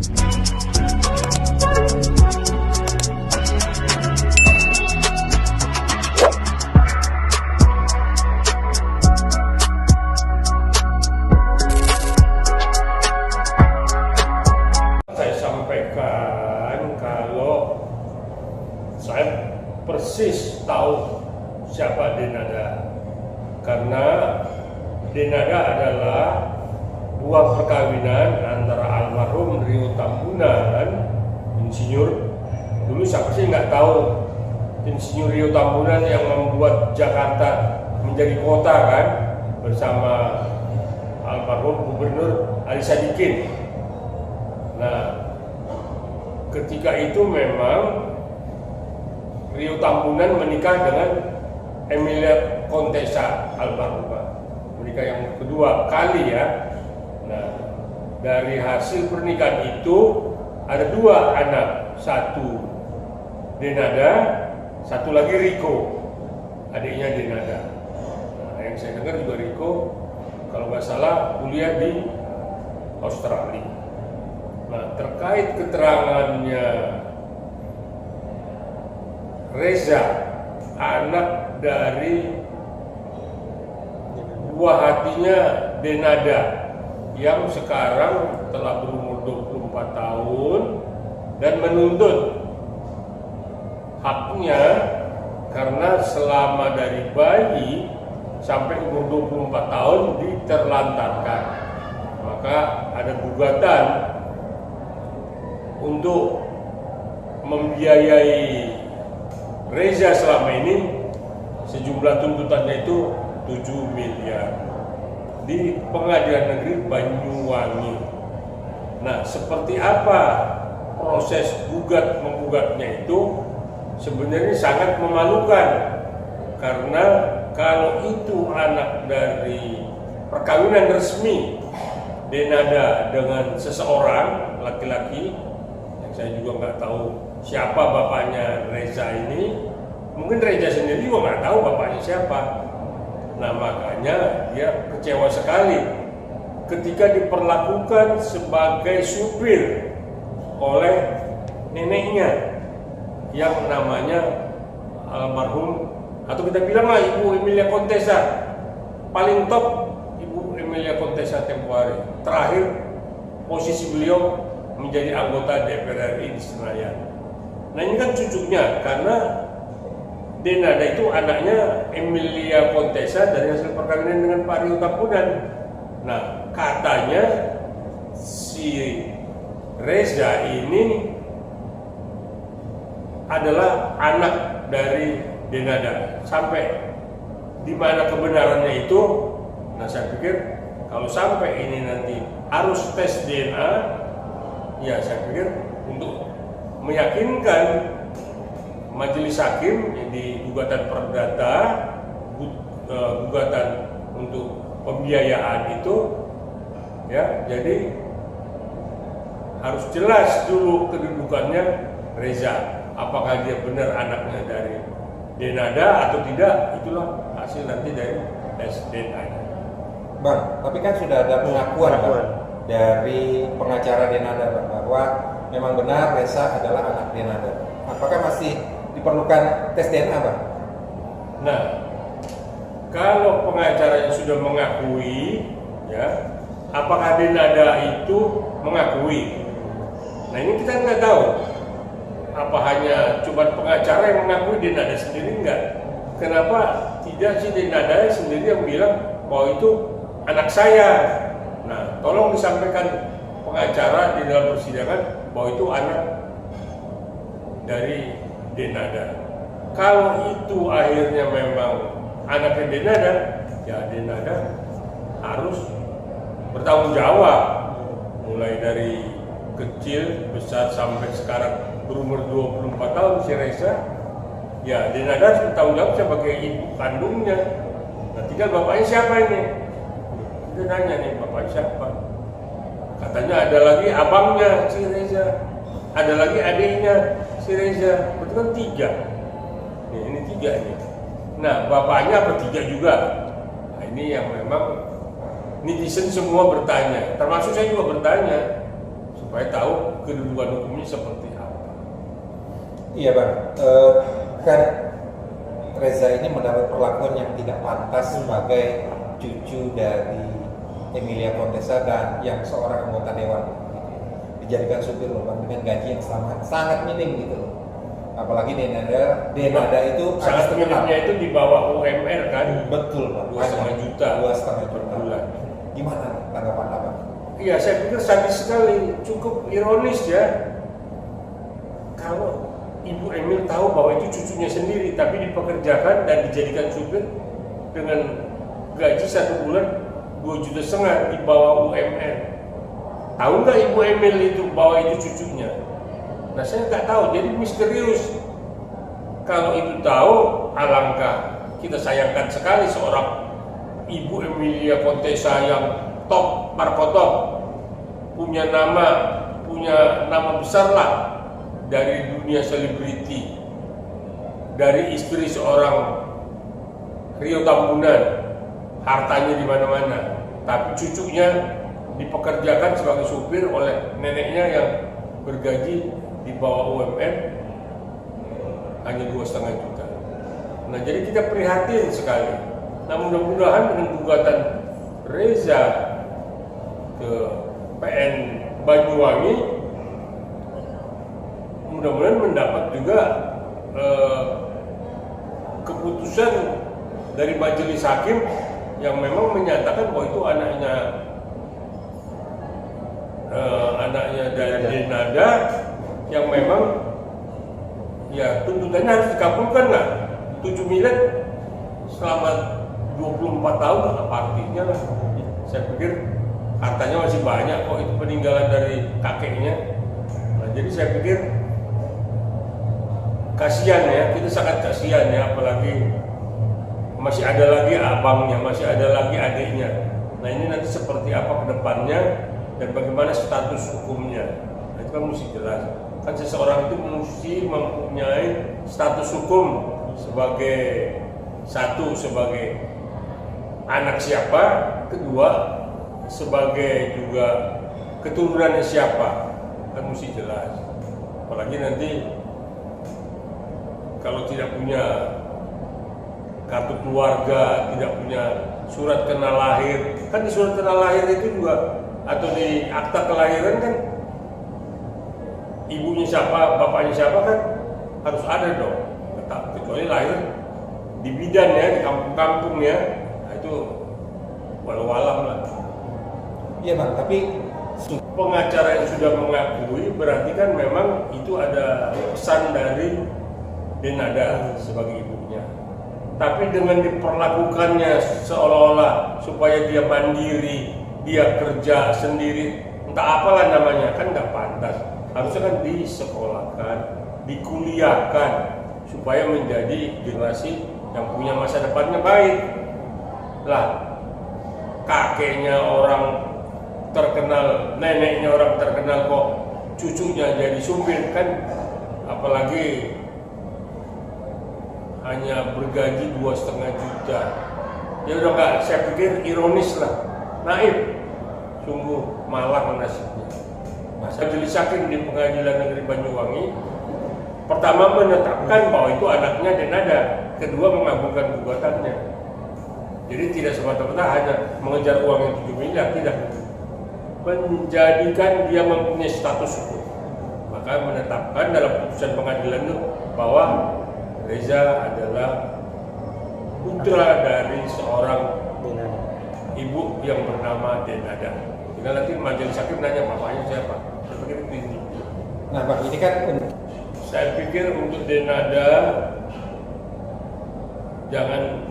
Saya sampaikan kalau saya persis tahu siapa Denada, karena Denada adalah buah perkawinan antara almarhum Rio Tambunan, insinyur. Dulu siapa sih nggak tahu insinyur Rio Tambunan yang membuat Jakarta menjadi kota kan, bersama almarhum Gubernur Ali Sadikin. Nah, ketika itu memang Rio Tambunan menikah dengan Emilia Contessa almarhumah, menikah yang kedua kali ya. Nah, dari hasil pernikahan itu ada dua anak, satu Denada, satu lagi Riko, adiknya Denada. Nah, yang saya dengar juga Riko, kalau nggak salah kuliah di Australia. Nah, terkait keterangannya Reza, anak dari buah hatinya Denada yang sekarang telah berumur 24 tahun dan menuntut haknya karena selama dari bayi sampai umur 24 tahun diterlantarkan. Maka ada gugatan untuk membiayai Reza selama ini, sejumlah tuntutannya itu 7 miliar di Pengadilan Negeri Banyuwangi. Nah, seperti apa proses menggugatnya itu sebenarnya sangat memalukan, karena kalau itu anak dari perkawinan resmi Denada dengan seseorang laki-laki, yang saya juga nggak tahu siapa bapaknya Reza ini. Mungkin Reza sendiri juga nggak tahu bapaknya siapa. Nah, makanya dia kecewa sekali ketika diperlakukan sebagai supir oleh neneknya yang namanya almarhum, atau kita bilanglah Ibu Emilia Contessa. Paling top Ibu Emilia Contessa tempo hari. Terakhir posisi beliau menjadi anggota DPR RI di Senayan. Nah, ini kan cucunya, karena Denada itu anaknya Emilia Contessa dari hasil perkawinan dengan Pak Rio Tambunan. Nah, katanya si Reza ini adalah anak dari Denada. Sampai di mana kebenarannya itu? Nah, saya pikir kalau sampai ini nanti harus tes DNA, ya saya pikir untuk meyakinkan majelis hakim di gugatan perdata, gugatan untuk pembiayaan itu, ya, jadi harus jelas dulu kedudukannya Reza, apakah dia benar anaknya dari Denada atau tidak. Itulah hasil nanti dari tes DNA. Bang, tapi kan sudah ada pengakuan Bang, dari pengacara Denada Bang, bahwa memang benar Reza adalah anak Denada. Apakah masih diperlukan tes DNA Bang? Nah, kalau pengacaranya sudah mengakui, ya, apakah Denada itu mengakui? Nah, ini kita nggak tahu. Apa hanya cuma pengacara yang mengakui, Denada sendiri enggak? Kenapa tidak si Denada sendiri yang bilang bahwa itu anak saya? Nah, tolong disampaikan pengacara di dalam persidangan bahwa itu anak dari Denada. Kalau itu akhirnya memang anaknya Denada, ya Denada harus bertanggung jawab, mulai dari kecil, besar, sampai sekarang berumur 24 tahun si Reza. Ya Denada harus bertanggung jawab sebagai ibu kandungnya. Nah, tinggal bapaknya siapa ini? Kita nanya nih, bapaknya siapa? Katanya ada lagi abangnya si Reza, ada lagi adiknya si Reza. Betul kan 3. Ini 3 nih. Nah, bapaknya apa 3 juga? Nah, ini yang memang netizen semua bertanya, termasuk saya juga bertanya. supaya tahu kedudukan hukumnya seperti apa. Iya bang, kan Reza ini mendapat perlakuan yang tidak pantas sebagai cucu dari Emilia Contessa dan yang seorang anggota dewan dijadikan supir loh bang, dengan gaji yang sangat minim gitu loh. Apalagi Denada itu sangat minimnya itu di bawah UMR kan. Betul bang, 2,5 juta 2,5 juta per bulan. Gimana tanggapan abang? Iya, saya pikir sadis sekali, cukup ironis ya. Kalau Ibu Emil tahu bahwa itu cucunya sendiri, tapi dipekerjakan dan dijadikan supir dengan gaji 1 bulan 2,5 juta di bawah UMR. Tahu nggak Ibu Emil itu bahwa itu cucunya? Nah, saya nggak tahu, jadi misterius. Kalau itu tahu, alangkah kita sayangkan sekali seorang Ibu Emilia Contessa yang top markotop, punya nama besar lah dari dunia selebriti, dari istri seorang Rio Tambunan, hartanya di mana-mana, tapi cucunya dipekerjakan sebagai supir oleh neneknya yang bergaji di bawah UMR hanya 2,5 juta. Nah, jadi kita prihatin sekali. Nah, mudah-mudahan dengan gugatan Reza ke PN Banyuwangi, mudah-mudahan mendapat juga keputusan dari majelis hakim yang memang menyatakan bahwa itu anaknya dari Denada yang memang ya tuntutannya harus dikabulkan lah. 7 miliar selama 24 tahun apa artinya lah. Saya pikir hartanya masih banyak kok, itu peninggalan dari kakeknya. Nah, jadi saya pikir kasihan ya, kita sangat kasihan ya, apalagi masih ada lagi abangnya, masih ada lagi adiknya. Nah, ini nanti seperti apa ke depannya dan bagaimana status hukumnya. Nah, itu kan mesti jelas. Kan seseorang itu mesti mempunyai status hukum sebagai satu, sebagai anak siapa, kedua sebagai juga keturunannya siapa, kan mesti jelas. Apalagi nanti kalau tidak punya kartu keluarga, tidak punya surat kenal lahir, kan di surat kenal lahir itu juga atau di akta kelahiran kan ibunya siapa, bapaknya siapa kan harus ada dong. Kecuali lahir di bidan ya, di kampung-kampung ya, nah, itu walau-walam lah. Iya bang, tapi pengacara yang sudah mengakui berarti kan memang itu ada pesan dari Denada sebagai ibunya. Tapi dengan diperlakukannya seolah-olah supaya dia mandiri, dia kerja sendiri, entah apalah namanya, kan nggak pantas. Harusnya kan disekolahkan, dikuliahkan supaya menjadi generasi yang punya masa depannya baik. Lah, kakeknya orang terkenal, neneknya orang terkenal kok cucunya jadi supir kan, apalagi hanya bergaji 2,5 juta. Ya udah nggak, saya pikir ironis lah, naif, sungguh malang nasibnya. Majelis hakim di Pengadilan Negeri Banyuwangi pertama menetapkan bahwa itu anaknya Denada, kedua mengabulkan gugatannya. Jadi tidak semata-mata hanya mengejar uang yang 7 miliar, tidak, menjadikan dia mempunyai status hukum. Maka menetapkan dalam putusan pengadilan itu bahwa Reza adalah putra dari seorang ibu yang bernama Denada. Tinggal nanti majelis hakim nanya bapaknya siapa. Saya pikir itu ini. nah bang, ini kan Saya pikir untuk Denada jangan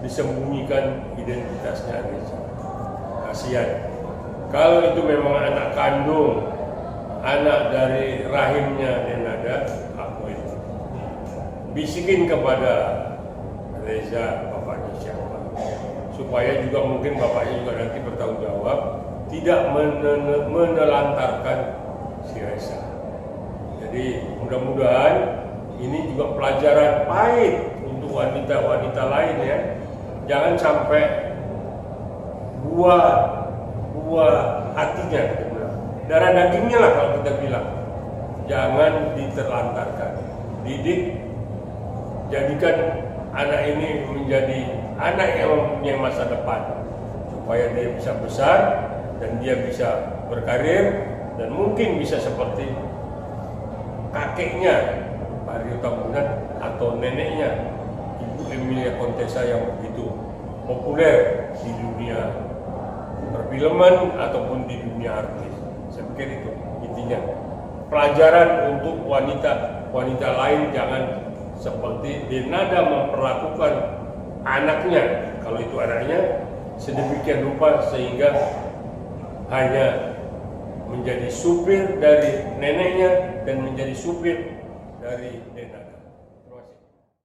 disembunyikan identitasnya Reza. Kasihan. Kalau itu memang anak kandung, anak dari rahimnya Denada, akuin. Bisikin kepada Reza bapaknya siapa, supaya juga mungkin bapaknya juga nanti bertanggung jawab, tidak menelantarkan si Reza. Jadi mudah-mudahan ini juga pelajaran pahit untuk wanita-wanita lain ya. Jangan sampai buah hatinya, darah dagingnya lah kalau kita bilang. Jangan diterlantarkan. Didik, jadikan anak ini menjadi anak yang mempunyai masa depan, supaya dia bisa besar dan dia bisa berkarir dan mungkin bisa seperti kakeknya Pak Rio Tambunan atau neneknya Ibu Emilia Contessa yang begitu populer di dunia perfilman ataupun di dunia artis. Saya pikir itu intinya. Pelajaran untuk wanita lain, jangan seperti Denada memperlakukan anaknya, kalau itu anaknya, sedemikian rupa sehingga hanya menjadi supir dari neneknya dan menjadi supir dari